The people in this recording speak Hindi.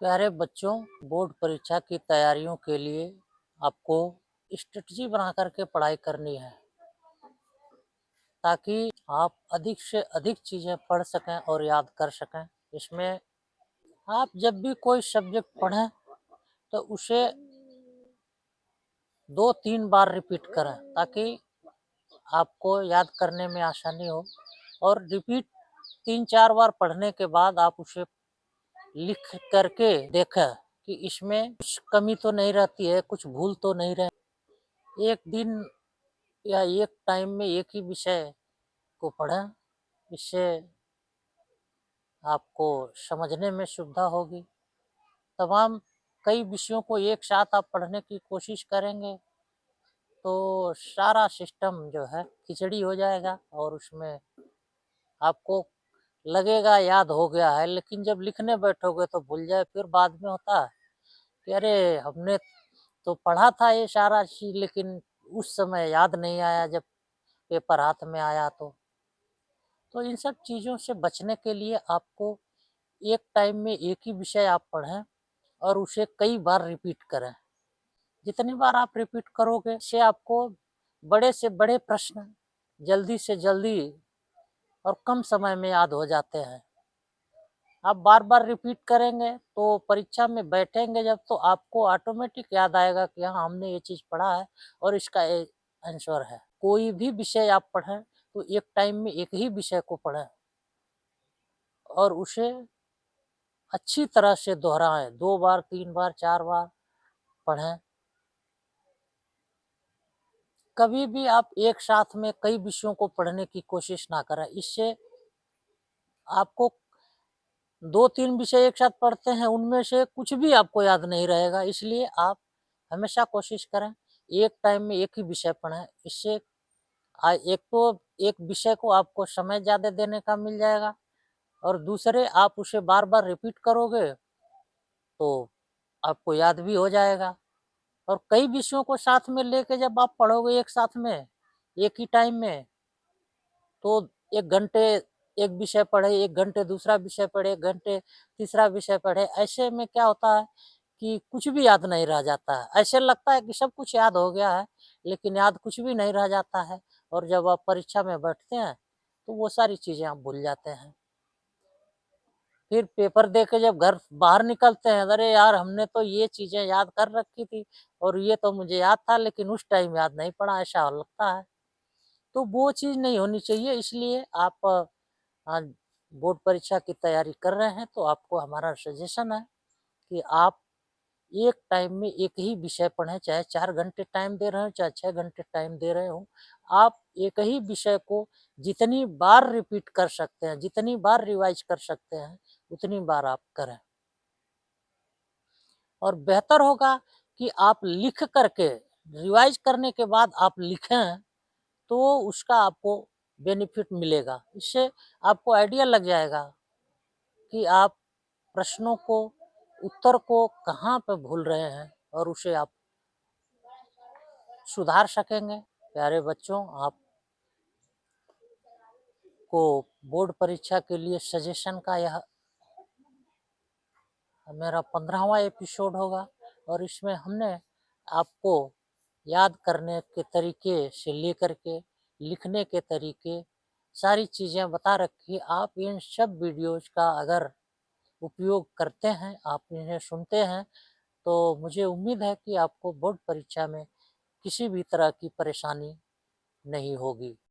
प्यारे बच्चों, बोर्ड परीक्षा की तैयारियों के लिए आपको स्ट्रेटजी बना कर के पढ़ाई करनी है, ताकि आप अधिक से अधिक चीज़ें पढ़ सकें और याद कर सकें। इसमें आप जब भी कोई सब्जेक्ट पढ़ें, तो उसे 2-3 बार रिपीट करें, ताकि आपको याद करने में आसानी हो। और रिपीट 3-4 बार पढ़ने के बाद आप उसे लिख करके देखें कि इसमें कुछ कमी तो नहीं रहती है, कुछ भूल तो नहीं रहे। एक दिन या एक टाइम में एक ही विषय को पढ़ें, इससे आपको समझने में सुविधा होगी। तमाम कई विषयों को एक साथ आप पढ़ने की कोशिश करेंगे, तो सारा सिस्टम जो है खिचड़ी हो जाएगा और उसमें आपको लगेगा याद हो गया है, लेकिन जब लिखने बैठोगे तो भूल जाए। फिर बाद में होता है कि अरे हमने तो पढ़ा था ये सारा चीज़, लेकिन उस समय याद नहीं आया जब पेपर हाथ में आया तो इन सब चीज़ों से बचने के लिए आपको एक टाइम में एक ही विषय आप पढ़ें और उसे कई बार रिपीट करें। जितनी बार आप रिपीट करोगे, इससे आपको बड़े से बड़े प्रश्न जल्दी से जल्दी और कम समय में याद हो जाते हैं। आप बार-बार रिपीट करेंगे तो परीक्षा में बैठेंगे जब, तो आपको ऑटोमेटिक याद आएगा कि हाँ, हमने ये चीज़ पढ़ा है और इसका ये आंसर है। कोई भी विषय आप पढ़ें, तो एक टाइम में एक ही विषय को पढ़ें और उसे अच्छी तरह से दोहराएँ, 2 बार, 3 बार, 4 बार पढ़ें। कभी भी आप एक साथ में कई विषयों को पढ़ने की कोशिश ना करें। इससे आपको 2-3 विषय एक साथ पढ़ते हैं, उनमें से कुछ भी आपको याद नहीं रहेगा। इसलिए आप हमेशा कोशिश करें, एक टाइम में एक ही विषय पढ़ें। इससे एक तो एक विषय को आपको समय ज़्यादा देने का मिल जाएगा और दूसरे आप उसे बार-बार रिपीट करोगे, तो आपको याद भी हो जाएगा। और कई विषयों को साथ में लेके जब आप पढ़ोगे एक साथ में, एक ही टाइम में, तो 1 घंटे एक विषय पढ़े, 1 घंटे दूसरा विषय पढ़े, 1 घंटे तीसरा विषय पढ़े। ऐसे में क्या होता है कि कुछ भी याद नहीं रह जाता है। ऐसे लगता है कि सब कुछ याद हो गया है, लेकिन याद कुछ भी नहीं रह जाता है और जब आप परीक्षा में बैठते हैं, तो वो सारी चीज़ें आप भूल जाते हैं। फिर पेपर दे के जब घर बाहर निकलते हैं, अरे यार! हमने तो ये चीज़ें याद कर रखी थी और ये तो मुझे याद था, लेकिन उस टाइम याद नहीं पड़ा, ऐसा लगता है। तो वो चीज़ नहीं होनी चाहिए, इसलिए आप बोर्ड परीक्षा की तैयारी कर रहे हैं, तो आपको हमारा सजेशन है कि आप एक टाइम में एक ही विषय पढ़ें, चाहे 4 घंटे टाइम दे रहे हों, चाहे 6 घंटे टाइम दे रहे हों। आप एक ही विषय को जितनी बार रिपीट कर सकते हैं, जितनी बार रिवाइज़ कर सकते हैं, उतनी बार आप करें। और बेहतर होगा कि आप लिख कर के, रिवाइज़ करने के बाद आप लिखें, तो उसका आपको बेनिफिट मिलेगा। इससे आपको आइडिया लग जाएगा कि आप प्रश्नों को, उत्तर को कहाँ पे भूल रहे हैं और उसे आप सुधार सकेंगे। प्यारे बच्चों, आपको बोर्ड परीक्षा के लिए सजेशन का यह मेरा 15वाँ एपिसोड होगा और इसमें हमने आपको याद करने के तरीके से लेकर के लिखने के तरीके, सारी चीज़ें बता रखी। आप इन सब वीडियोज़ का अगर उपयोग करते हैं, आप इन्हें सुनते हैं, तो मुझे उम्मीद है कि आपको बोर्ड परीक्षा में किसी भी तरह की परेशानी नहीं होगी।